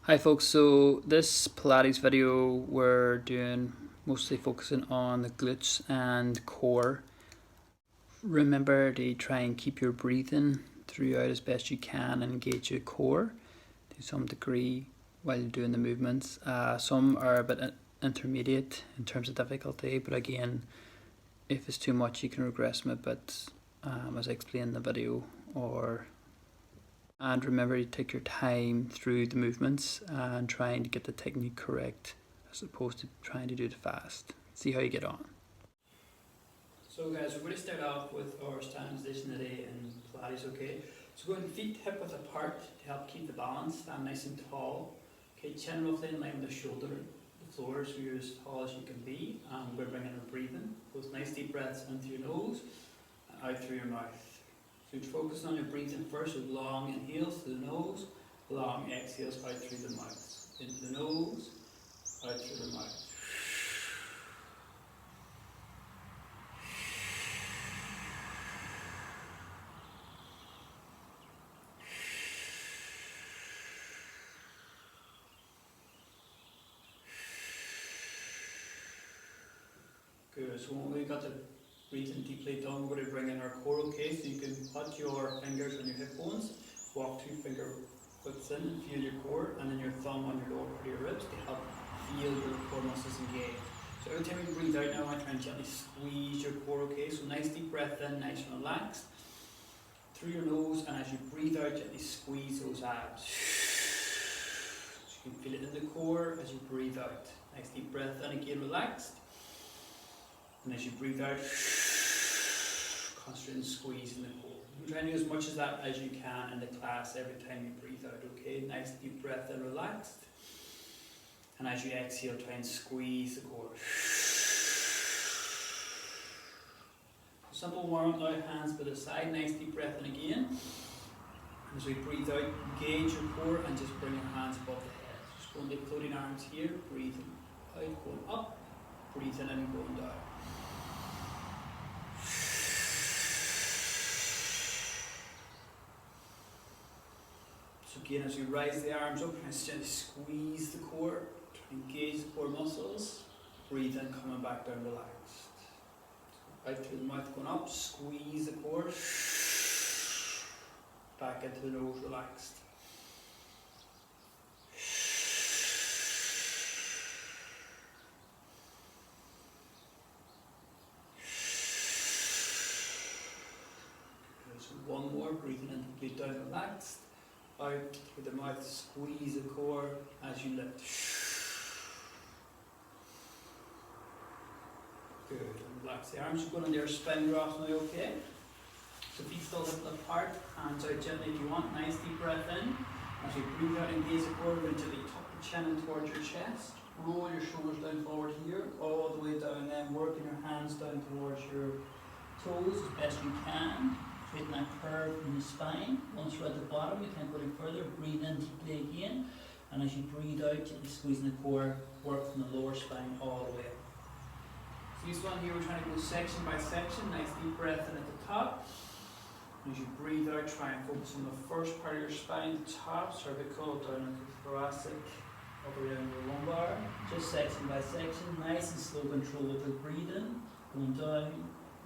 Hi folks, so this Pilates video we're doing mostly focusing on the glutes and core. Remember to try and keep your breathing throughout as best you can and engage your core to some degree while you're doing the movements. Some are a bit intermediate in terms of difficulty, but again, if it's too much you can regress them a bit as I explained in the video. And remember to take your time through the movements and trying to get the technique correct as opposed to trying to do it fast. See how you get on. So guys, we're going to start off with our standing position today in Pilates, okay? So going feet hip width apart to help keep the balance, stand nice and tall. Okay, chin roughly in line with the shoulder, the floor, so you're as tall as you can be. And we're bringing our breathing with nice deep breaths in through your nose and out through your mouth. So you're focusing on your breathing first with long inhales through the nose, long exhales out through the mouth. Into the nose, out through the mouth. Good, so when we got the breathing deeply done, we're going to bring in our core, okay? So you can put your fingers on your hip bones, walk 2 finger widths in and feel your core, and then your thumb on your lower part of your ribs to help feel your core muscles engage. So every time you breathe out now, I try and gently squeeze your core, okay? So nice deep breath in, nice and relaxed. Through your nose, and as you breathe out, gently squeeze those abs. So you can feel it in the core as you breathe out. Nice deep breath in, again relaxed. And as you breathe out, concentrate and squeeze in the core. You try and do as much of that as you can in the class every time you breathe out, okay? Nice deep breath in, relaxed. And as you exhale, try and squeeze the core. Simple warm up now, hands by the side, nice deep breath in again. And as we breathe out, engage your core and just bring your hands above the head. Just going to floating arms here, breathing out, going up, breathing in and going down. So again, as you rise the arms up, try and gently squeeze the core, try and engage the core muscles. Breathe in, coming back down, relaxed. Out through the mouth, going up, squeeze the core. Back into the nose, relaxed. So one more, breathing in, complete down, relaxed. Out through the mouth, squeeze the core as you lift. Good, and relax the arms. You're going on your spine graph now, okay? So feet still hip apart, hands out gently if you want. Nice deep breath in. As you breathe out, engage the core, going to the top of the chin and towards your chest. Roll your shoulders down forward here, all the way down, then working your hands down towards your toes as best you can. Creating that curve in the spine. Once you're at the bottom, you can't go any further. Breathe in deeply again. And as you breathe out, gently squeezing the core, work from the lower spine all the way up. So this one here, we're trying to go section by section. Nice deep breath in at the top. And as you breathe out, try and focus on the first part of your spine, the top, cervical, down into thoracic, up around your lumbar. Just section by section. Nice and slow control with the breathing. Going down,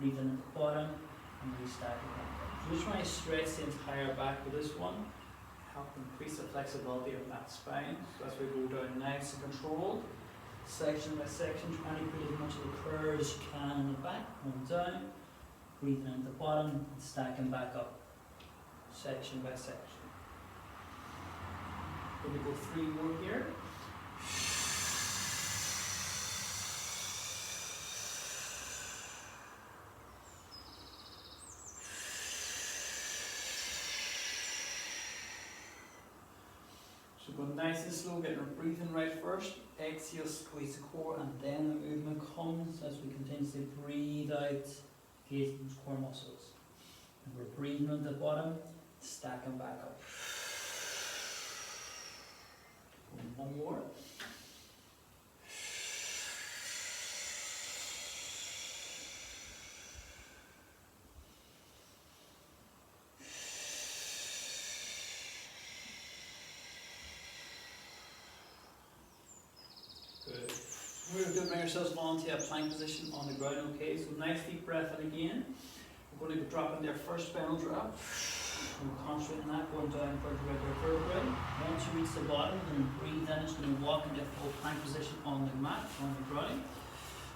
breathing at the bottom, and restack it back up. So just try to stretch the entire back with this one. Help increase the flexibility of that spine. So as we go down nice and controlled. Section by section, trying to create as much of a curve as you can in the back. Going down, breathing at the bottom, and stacking back up. Section by section. We're going to go 3 more here. So go nice and slow, getting our breathing right first. Exhale, squeeze the core, and then the movement comes as we continuously breathe out, engage those core muscles. And we're breathing at the bottom, stacking back up. One more. We're going to bring ourselves onto a plank position on the ground, okay? So nice deep breath in again. We're going to be dropping their first spinal drop. We're concentrating on that, going down further out their vertebrae. Once you reach the bottom, then breathe in. It's going to walk into a full plank position on the mat, on the ground.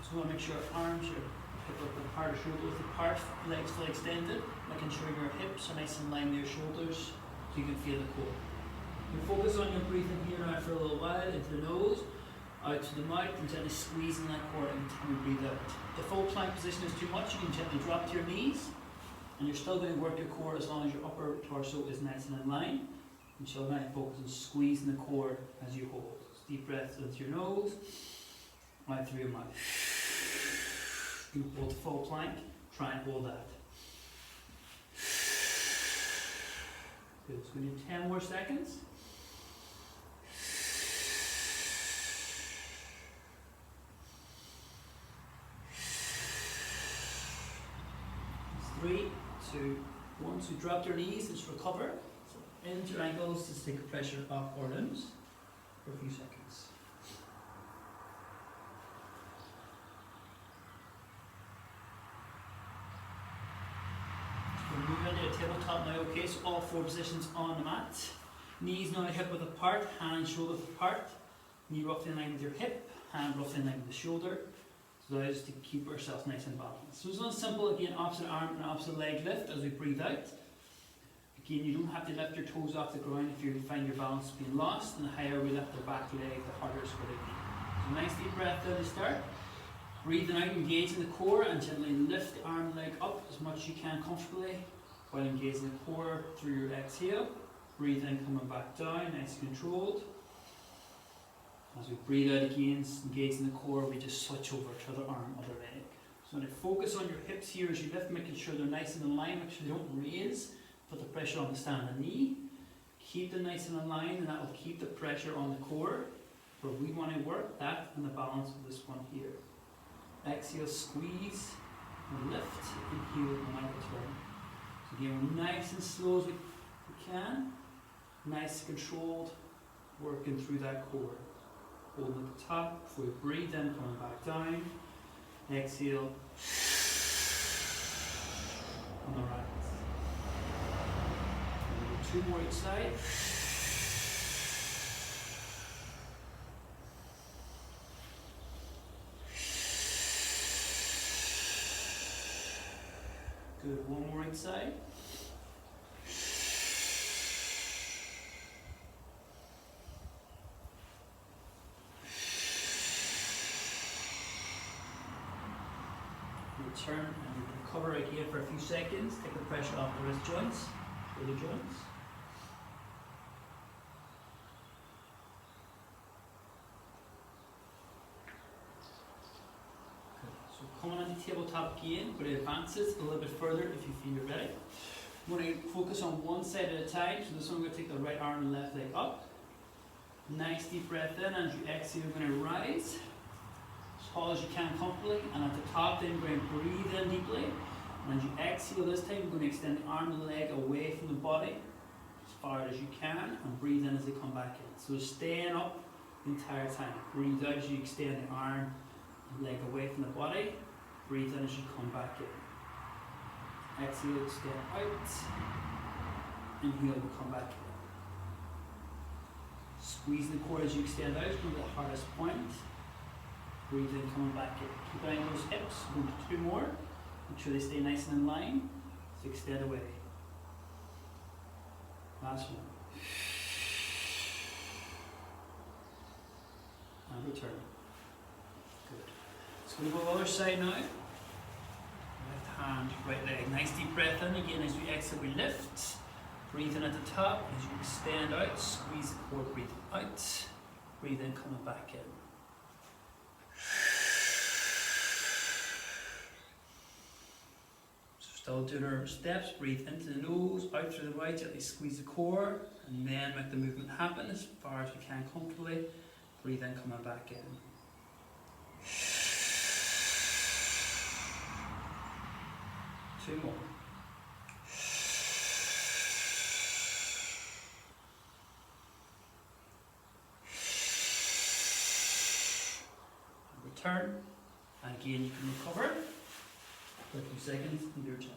So we want to make sure our arms are hip up apart, shoulder width apart, legs fully extended, making sure your hips are nice and in line with your shoulders so you can feel the core. You focus on your breathing here now for a little while, into the nose, out to the mouth, and gently squeezing that core and continue to breathe out. If the full plank position is too much, you can gently drop to your knees, and you're still going to work your core as long as your upper torso is nice and in line. And so now focus on squeezing the core as you hold. Deep breaths into your nose, out through your mouth. You hold the full plank, try and hold that. Good, so we need 10 more seconds. 3, 2, 1. So drop your knees, just recover. So into your ankles, just take the pressure off our limbs for a few seconds. So we're moving into a tabletop now, okay? So all 4 positions on the mat. Knees now hip width apart, hand shoulder width apart. Knee roughly in line with your hip, hand roughly in line with the shoulder. So that is to keep ourselves nice and balanced. So it's not simple, again, opposite arm and opposite leg lift as we breathe out. Again, you don't have to lift your toes off the ground if you find your balance being lost, and the higher we lift the back leg, the harder it's going to be. So nice deep breath there to start. Breathing out, engaging the core, and gently lift the arm and leg up as much as you can comfortably, while engaging the core through your exhale. Breathe in, coming back down, nice and controlled. As we breathe out again, engaging the core, we just switch over to the arm, other leg. So now focus on your hips here as you lift, making sure they're nice and in line, make sure they don't raise. Put the pressure on the standing knee. Keep them nice and in line, and that will keep the pressure on the core. Where we want to work that and the balance of this one here. Exhale, squeeze, and lift, inhale, and might return. So again, we're nice and slow as we can. Nice and controlled, working through that core. Holding at the top before we breathe in, coming back down. Exhale. On the right. And 2 more each side. Good, 1 more each side. Return and recover again for a few seconds. Take the pressure off the wrist joints, shoulder joints. Good. So coming on the tabletop again, we're going to advance it a little bit further if you feel you're ready. We're going to focus on one side at a time. So this one we're going to take the right arm and left leg up. Nice deep breath in, and as you exhale, we're going to rise as tall as you can comfortably, and at the top then we're going to breathe in deeply, and as you exhale this time, we're going to extend the arm and the leg away from the body as far as you can, and breathe in as they come back in. So staying up the entire time. Breathe out as you extend the arm and leg away from the body. Breathe in as you come back in. Exhale, extend out. Inhale, we'll come back in. Squeeze the core as you extend out, go to the hardest point. Breathe in, coming back in. Keep an eye on those hips. Go to 2 more. Make sure they stay nice and in line. So extend away. Last one. And return. Good. So we go to the other side now. Left hand, right leg. Nice deep breath in. Again, as we exhale, we lift. Breathe in at the top. As you extend out, squeeze the core, breathe out. Breathe in, coming back in. Still doing our steps, breathe into the nose, out through the right, gently squeeze the core, and then make the movement happen as far as you can comfortably. Breathe in, coming back in. 2 more. turn. And again, you can recover for a few seconds and do your chest.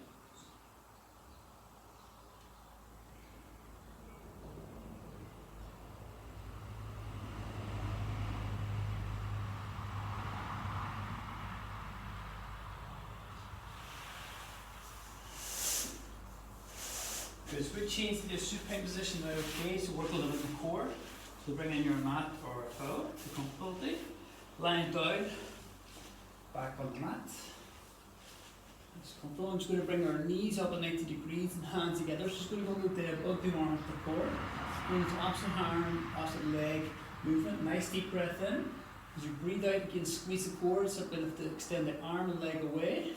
Good, so we change to the supine position now, okay? So work a little bit in the core. So bring in your mat or a pillow for comfortability. Lying down, back on the mat. That's comfortable. I'm just going to bring our knees up at 90 degrees and hands together. So just going to go with the above the arm to the core. Going into opposite arm, opposite leg movement. Nice deep breath in. As you breathe out, you can squeeze the core, simply lift to extend the arm and leg away.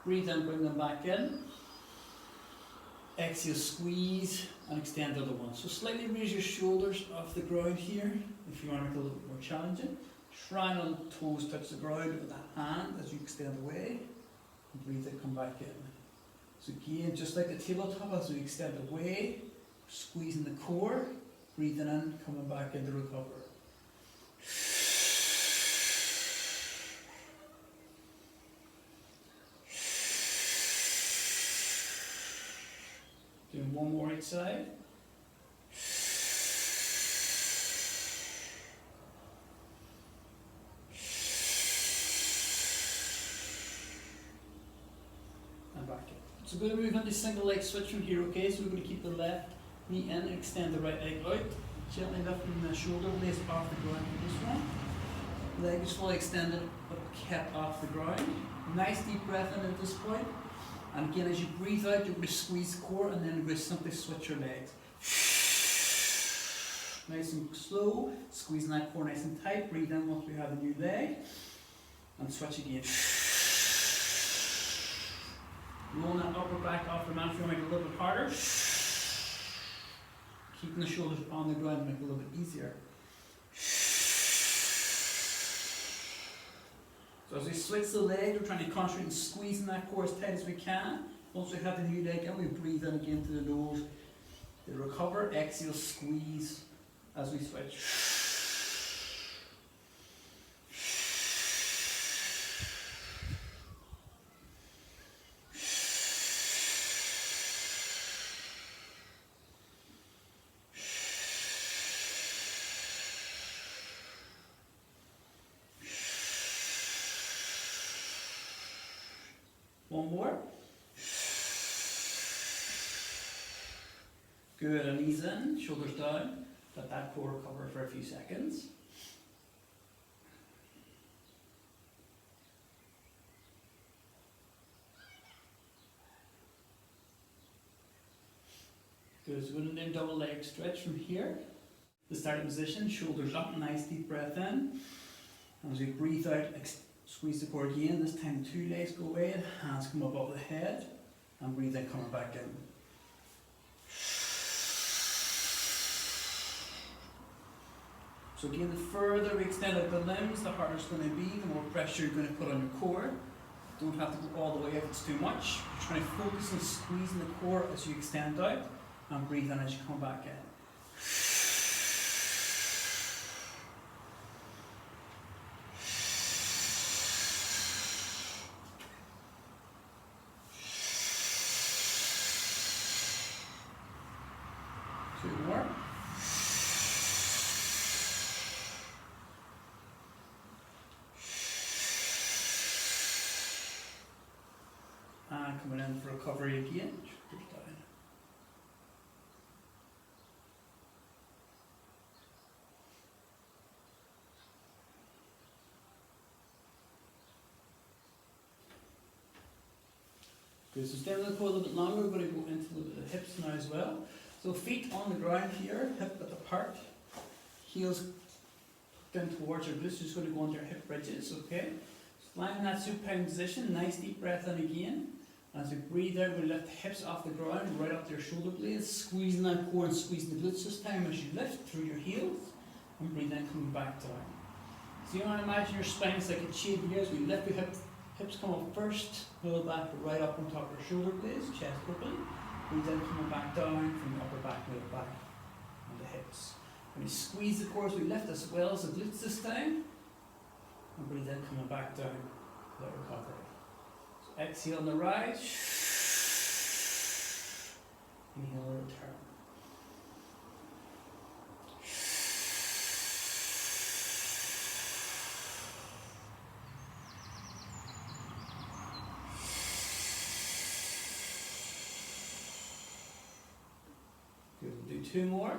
Breathe in, bring them back in. Exhale, squeeze and extend the other one. So slightly raise your shoulders off the ground here if you want to make it a little bit more challenging. Try not to toes touch the ground with the hand as you extend away. And breathe it, come back in. So again, just like the tabletop, as we extend away, squeezing the core, breathing in, coming back in to recover. Doing one more each side. And back in. So we're going to move into single leg switch from here, okay? So we're going to keep the left knee in and extend the right leg out. Gently lifting the shoulder blades off the ground for this one. Leg is fully extended but kept off the ground. Nice deep breath in at this point. And again, as you breathe out, you're going to squeeze the core and then you're going to simply switch your legs. Nice and slow, squeezing that core nice and tight. Breathe in once we have the new leg. And switch again. Rolling that upper back off the mat if you want to make it a little bit harder. Keeping the shoulders on the ground to make it a little bit easier. So as we switch the leg, we're trying to concentrate on squeezing that core as tight as we can. Once we have the new leg in, we breathe in again to the nose. They recover, exhale, squeeze as we switch. One more. Good, and knees in, shoulders down. Let that core recover for a few seconds. Good, so we're going to do double leg stretch from here. The starting position, shoulders up, nice deep breath in. And as we breathe out, squeeze the core again. This time 2 legs go away, hands come above the head, and breathe in, coming back in. So again, the further we extend out the limbs, the harder it's going to be, the more pressure you're going to put on your core. Don't have to go all the way if it's too much. You're trying to focus on squeezing the core as you extend out, and breathe in as you come back in. Two more. And coming in for recovery again. Shoulders down. Good, so stay on the core a little bit longer. We're going to go into a little bit of the hips now as well. So feet on the ground here, hip width apart, heels down towards your glutes, just going to go into your hip bridges, okay? So lying in that supine position, nice deep breath in again. As you breathe out, we lift the hips off the ground, right up to your shoulder blades, squeezing that core and squeezing the glutes this time as you lift through your heels, and breathe in, coming back down. So you want to imagine your spine is like a chain here, as we lift your hips come up first, pull back right up on top of your shoulder blades, chest open. Breathe in, coming back down from the upper back, middle back, and the hips. And we squeeze the core as we lift as well as the glutes this time. And breathe in, coming back down. Let recovery. So exhale on the rise. Inhale, return. Good. We'll do two more.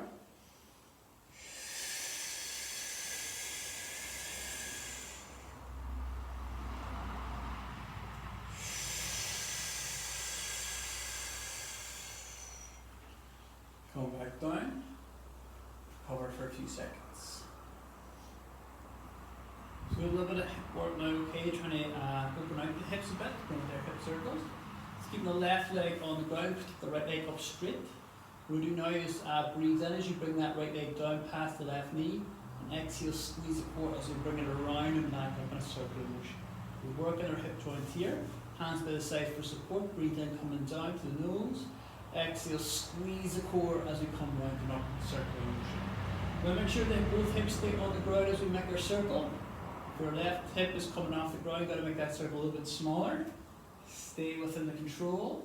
Come back down, hover for a few seconds. So a little bit of hip work now, okay, trying to open out the hips a bit, going with their hip circles. Let's keep the left leg on the ground, keep the right leg up straight. What we do now is breathe in as you bring that right leg down past the left knee, and exhale, squeeze the core as we bring it around and back up in a circular motion. We're working our hip joint here, hands by the side for support, breathe in, coming down to the nose. Exhale, squeeze the core as we come round and up in a circular motion. We'll make sure that both hips stay on the ground as we make our circle. If your left hip is coming off the ground, you've got to make that circle a little bit smaller. Stay within the control.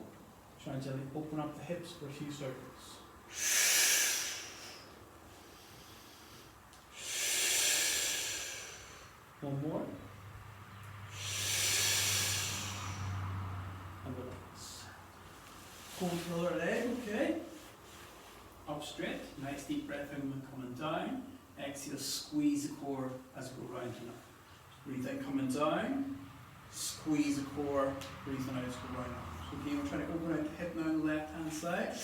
Try and gently open up the hips for a few circles. One more. And relax. Going to the other leg, okay? Up straight. Nice deep breath in when coming down. Exhale, squeeze the core as we go round and up. Breathe in, coming down. Squeeze the core. Breathe in out as we go round and up. So again, we're trying to open out the hip now on the left hand side.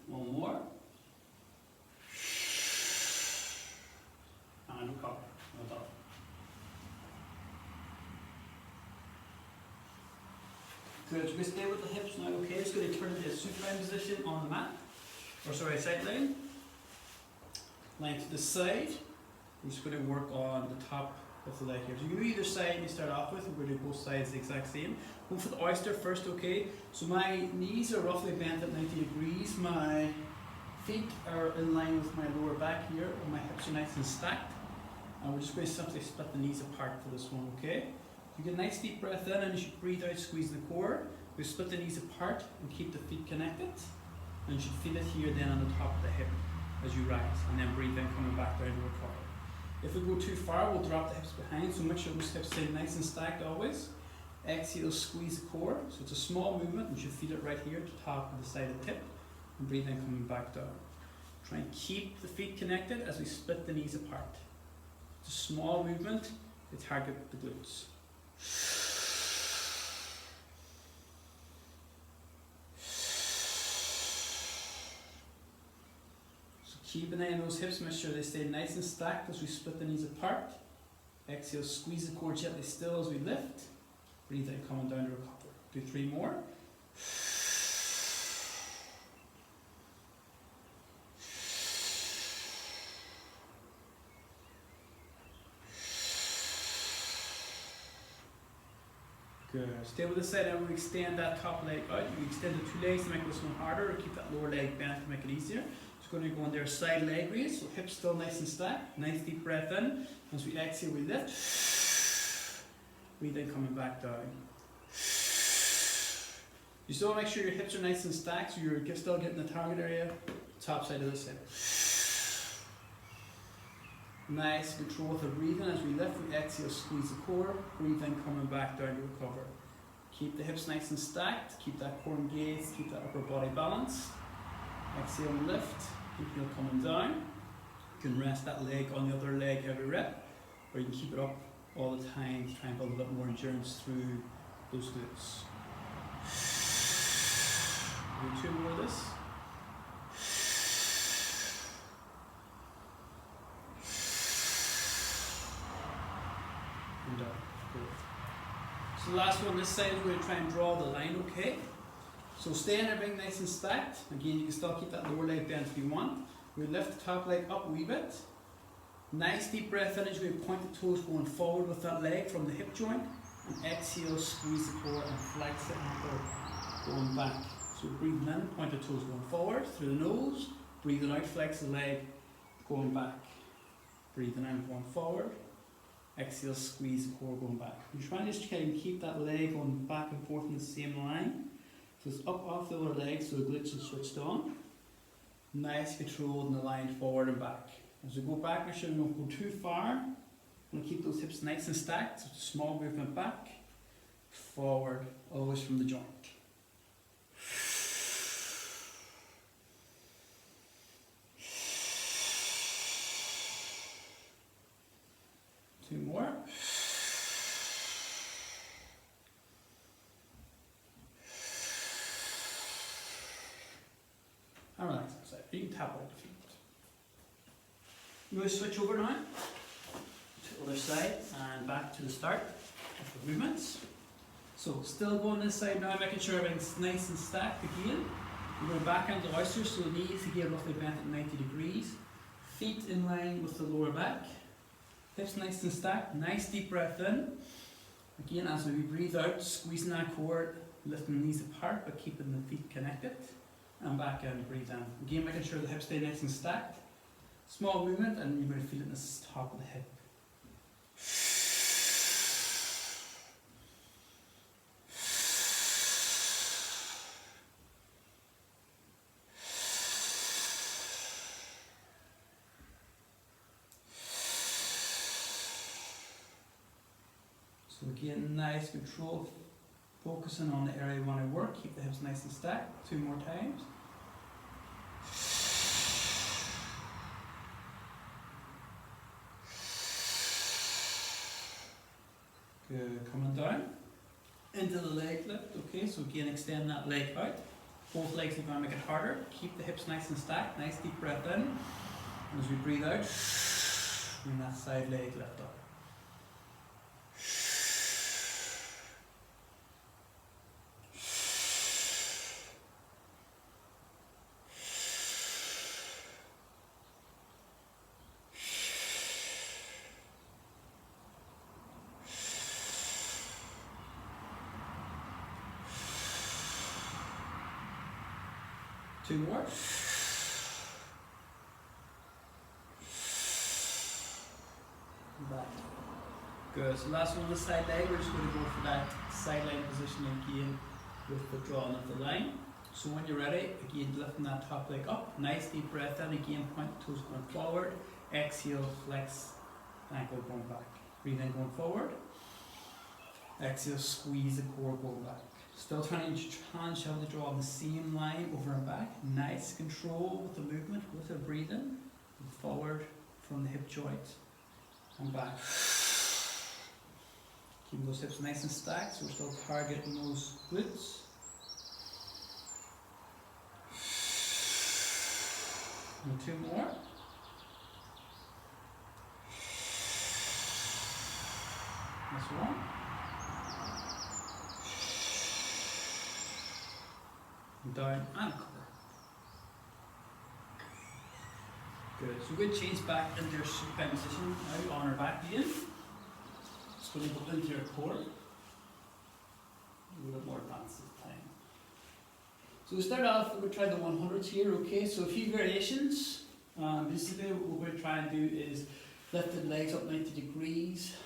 One more. And recover. Well done. Good. So we stay with the hips now, okay? Just going to turn into a supine position on the mat. Or sorry, side line. Line to the side. We're just going to work on the top of the leg here. So you can do either side you start off with. We're going to do both sides the exact same. Go for the oyster first, okay? So my knees are roughly bent at 90 degrees. My feet are in line with my lower back here, and my hips are nice and stacked. And we're just going to simply split the knees apart for this one, okay? You get a nice deep breath in, and you should breathe out, squeeze the core. We split the knees apart and keep the feet connected. And you should feel it here then on the top of the hip as you rise, and then breathe in, coming back down to recover. If we go too far, we'll drop the hips behind, so make sure those hips stay nice and stacked always. Exhale, squeeze the core. So it's a small movement, you should feel it right here at the top of the side of the hip. And breathe in, coming back down. Try and keep the feet connected as we split the knees apart. It's a small movement to target the glutes. So keep an eye on those hips, make sure they stay nice and stacked as we split the knees apart. Exhale, squeeze the core gently still as we lift. Breathe in, coming down to recover. Do three more. Good. Stay with the side and we extend that top leg out. You extend the two legs to make this one harder, or keep that lower leg bent to make it easier. Just going to go on there, side leg raise, so hips still nice and stacked. Nice deep breath in. As we exhale, we lift. Breathe in, coming back down. You still make sure your hips are nice and stacked, so you're still getting the target area, top side of the hip. Nice control with the breathing. As we lift, we exhale, squeeze the core. Breathe in, coming back down to recover. Keep the hips nice and stacked. Keep that core engaged. Keep that upper body balanced. Exhale and lift. Inhale, coming down. You can rest that leg on the other leg every rep, or you can keep it up all the time to try and build a bit more endurance through those glutes. Do two more of this. And down. Good. So the last one, this side, we're going to try and draw the line, okay? So stay in there, being nice and stacked. Again, you can still keep that lower leg bent if you want. We lift the top leg up a wee bit. Nice deep breath in as we point the toes going forward with that leg from the hip joint. And exhale, squeeze the core and flex the ankle going back. So breathing in, point the toes going forward through the nose. Breathing out, flex the leg going back. Breathing in, going forward. Exhale, squeeze the core going back. You're trying to just try and keep that leg going back and forth in the same line. So it's up off the other leg so the glutes are switched on. Nice control in the line forward and back. As we go back, make sure we don't go too far. We want to keep those hips nice and stacked. So it's a small movement back, forward, always from the joint. Two more. And relax inside. You can tap out the feet. We're going to switch over now to the other side and back to the start of the movements. So still going this side now, making sure everything's nice and stacked again. We're going back into the oyster, so the knees again roughly bent at 90 degrees. Feet in line with the lower back. Hips nice and stacked. Nice deep breath in. Again, as we breathe out, squeezing that core, lifting the knees apart but keeping the feet connected. And back in, breathe in. Again, making sure the hips stay nice and stacked. Small movement, and you're going to feel it in the top of the hip. So again, nice control, focusing on the area you want to work. Keep the hips nice and stacked. 2 more times. Good, coming down into the leg lift. Okay, so again, extend that leg out. Both legs are going to make it harder. Keep the hips nice and stacked. Nice deep breath in. And as we breathe out, bring that side leg lift up. Two more. Back. Good. So last one on the side leg, we're just going to go for that sideline position again with the drawing of the line. So when you're ready, again lifting that top leg up. Nice deep breath in, again point the toes going forward. Exhale, flex, ankle going back. Breathe in, going forward. Exhale, squeeze the core going back. Still trying to shove the jaw on the same line over and back. Nice control with the movement, with the breathing. Forward from the hip joint and back. Keep those hips nice and stacked, so we're still targeting those glutes. And 2 more. This one. Down and cover. Good. So we're going to change back into your supine position now on our back again. Just going to go into your core. A little more advanced this time. So we start off, we're going to try the 100s here, okay? So a few variations. Basically what we're going to try and do is lift the legs up 90 degrees,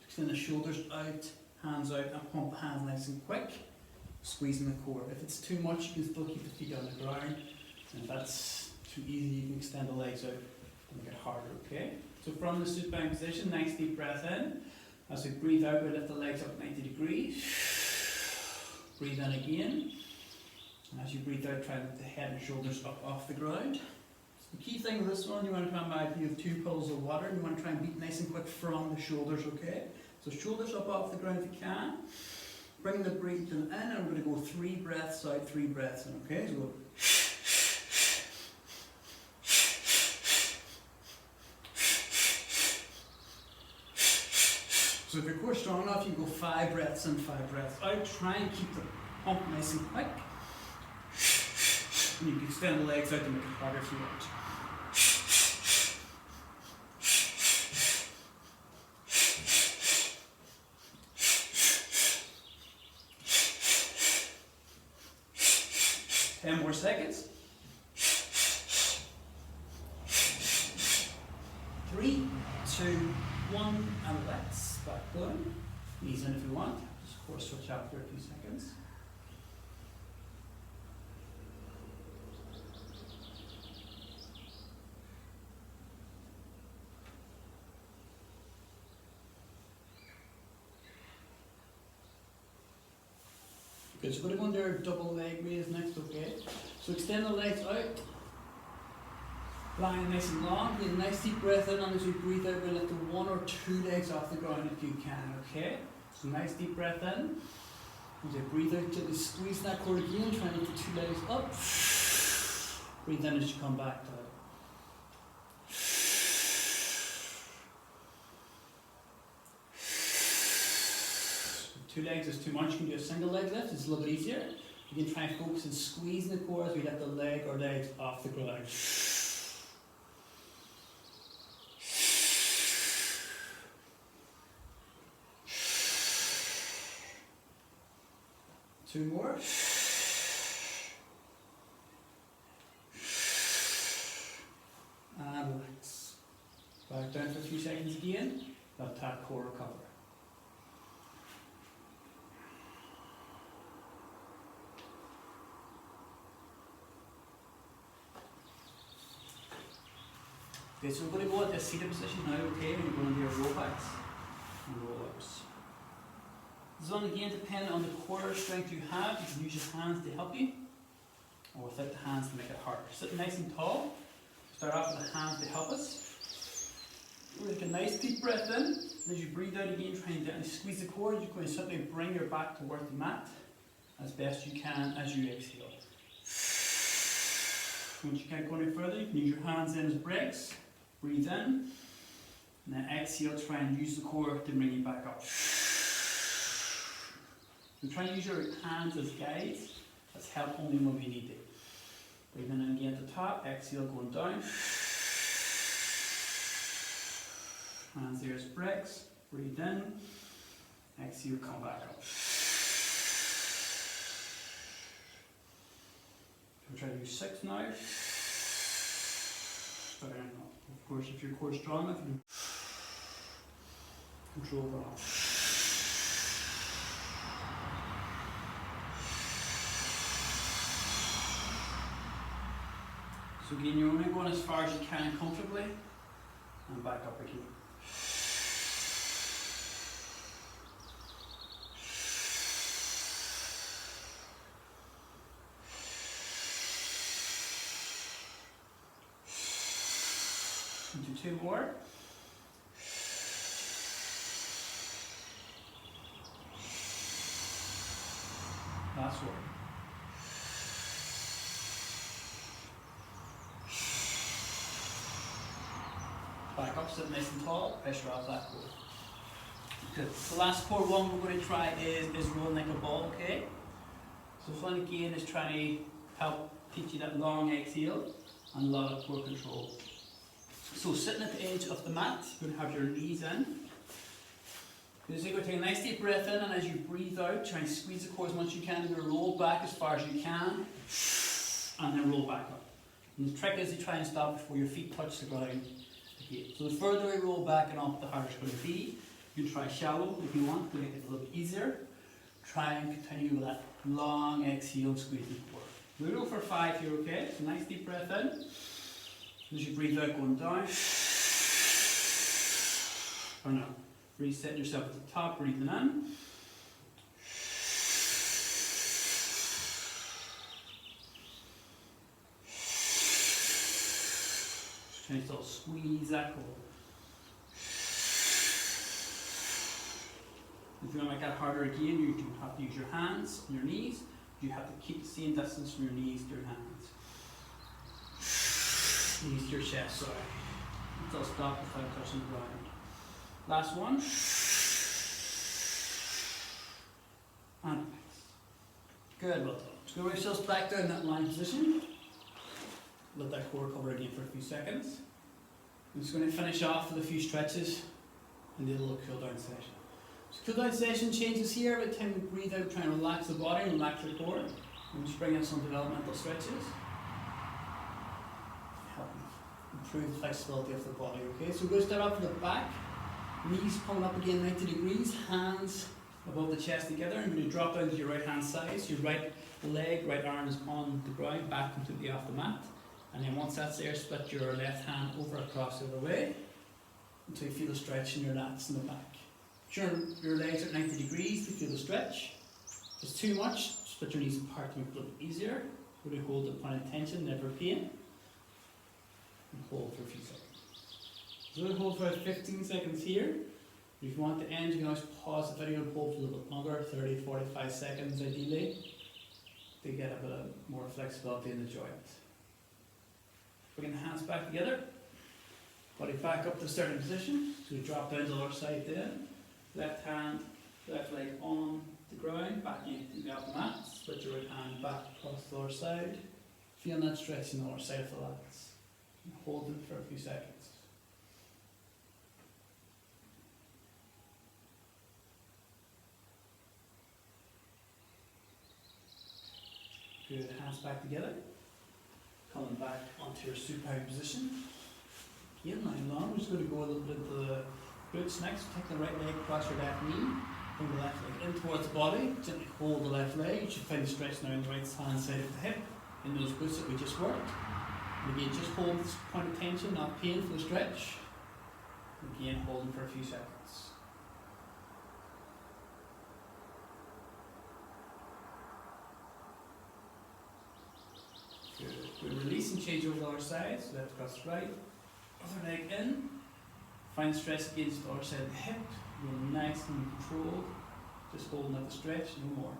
extend the shoulders out, hands out, and pump the hands nice and quick. Squeezing the core. If it's too much, you can still keep the feet on the ground. And if that's too easy, you can extend the legs out and make it harder, okay? So from the supine position, nice deep breath in. As we breathe out, we lift the legs up 90 degrees. Breathe in again. And as you breathe out, try to lift the head and shoulders up off the ground. So the key thing with this one, you want to try and imagine you have 2 puddles of water. You want to try and beat nice and quick from the shoulders, okay? So shoulders up off the ground if you can. Bring the breathing in, and we're going to go 3 breaths out, 3 breaths in, okay? So go. So if your core's strong enough, you can go 5 breaths in, 5 breaths out. Try and keep the pump nice and quick. And you can extend the legs out to make it harder if you want. 10 more seconds. 3, 2, 1, and let's back down. Knees in if you want. Just of course switch after a few seconds. Good, so we're going to go under double leg raise next, okay? So extend the legs out. Lying nice and long, get a nice deep breath in, and as you breathe out, we'll lift the 1 or 2 legs off the ground if you can, okay? So nice deep breath in. As you breathe out, gently squeeze that core again, try and lift the 2 legs up. Breathe in as you come back down. 2 legs is too much, you can do a single leg lift, it's a little bit easier. You can try and focus on squeezing the core as we lift the leg or legs off the ground. 2 more. And relax. Back down for a few seconds again. Let that core recover. Okay, so we're going to go into a seated position now, okay? And we're going to do our roll backs and roll ups. This will again depend on the core strength you have. You can use your hands to help you, or without the hands to make it harder. Sit nice and tall. Start off with the hands to help us. Take a nice deep breath in. And as you breathe out again, try and gently squeeze the core. You're going to simply bring your back towards the mat as best you can as you exhale. Once you can't go any further, you can use your hands in as brakes. Breathe in, and then exhale, try and use the core to bring you back up. So try and use your hands as guides. That's help only when we need it. Breathe in again at the top, exhale going down. Hands there as brakes. Breathe in, exhale, come back up. We'll try to do 6 now. Of course, if your core is strong enough, you can control that. So again, you're only going as far as you can comfortably, and back up again. Do 2 more. Last one. Back up, sit nice and tall, pressure off that core. Good. The last core one we're going to try is rolling like a ball, okay? So this one again is trying to help teach you that long exhale and a lot of core control. So sitting at the edge of the mat, you're going to have your knees in. You're going to take a nice deep breath in, and as you breathe out, try and squeeze the core as much as you can. You're going to roll back as far as you can, and then roll back up. And the trick is to try and stop before your feet touch the ground again. So the further we roll back and up, the harder it's going to be. You can try shallow if you want to make it a little bit easier. Try and continue with that long exhale and squeeze the core. We'll go for 5 here, okay? So nice deep breath in. As you breathe out, going down. Or no, reset yourself at the top, breathing in. Try to still squeeze that core. If you want to make that harder again, you do have to use your hands and your knees. You have to keep the same distance from your knees to your hands. Knees to your chest, sorry. Until stop without touching the ground. Last one. And good, well done. Just going to bring yourselves back down in that lying position. Let that core recover again for a few seconds. I'm just going to finish off with a few stretches and do a little cool down session. So cool down session changes here. Every time we breathe out, try and relax the body and relax the core. And just bring in some developmental stretches. Help improve the flexibility of the body, okay? So we're going to start off with the back. Knees coming up again 90 degrees, hands above the chest together. And you're going to drop down to your right hand side. So your right leg, right arm is on the ground, back completely off the mat. And then once that's there, split your left hand over across the other way until you feel the stretch in your lats in the back. Sure, your legs are at 90 degrees to feel the stretch. If it's too much, split your knees apart to make it a little easier. We're going to hold the point of tension, never pain. And hold for a few seconds. So we're going to hold for about 15 seconds here. If you want to end, you can always pause the video and hold for a little bit longer, 30-45 seconds ideally, to get a bit of more flexibility in the joint. Bring the hands back together, body back up to starting position. So we drop down to the other side then. Left hand, left leg on the ground, back into the upper mat. Split your right hand back across the other side. Feeling that stretch in the other side of the lats. And hold it for a few seconds. Good, hands back together. Coming back onto your supine position. Again, lying long. We're just going to go a little bit into the glutes next. Take the right leg across your left knee. Bring the left leg in towards the body. Gently hold the left leg. You should find the stretch now on the right hand side of the hip. In those glutes that we just worked. And again, just hold this point of tension, not pain for the stretch. Again, holding for a few seconds. Good. We'll release and change over the other side. So left across the right. Other leg in. Find stretch against the other side of the hip. Really nice and controlled. Just holding up the stretch, no more.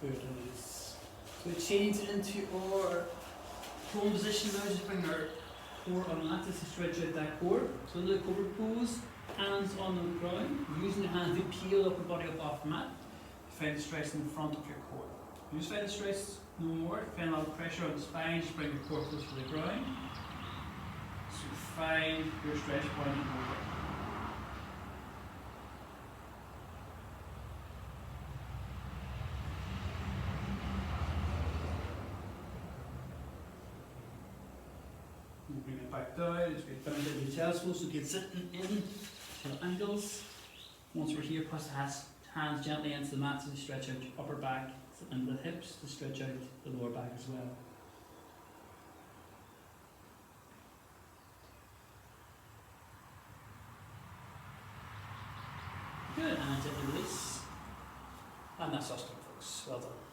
Good, release. So we change into our prone position now. Just bring our core on mat to stretch out that core. So into the cobra pose, hands on the ground. Using the hands to peel up the body up off the mat. Find the stretch in the front of your core. You just find the stretch no more. Find a lot of pressure on the spine. Just bring the core close to the ground. So find your stretch point and over. Bring it back down, just get down to the chest, so get sitting in to angles. Once we're here, press the hands gently into the mat to stretch out your upper back and the hips to stretch out the lower back as well. Good, and gently release. And that's us done, folks. Well done.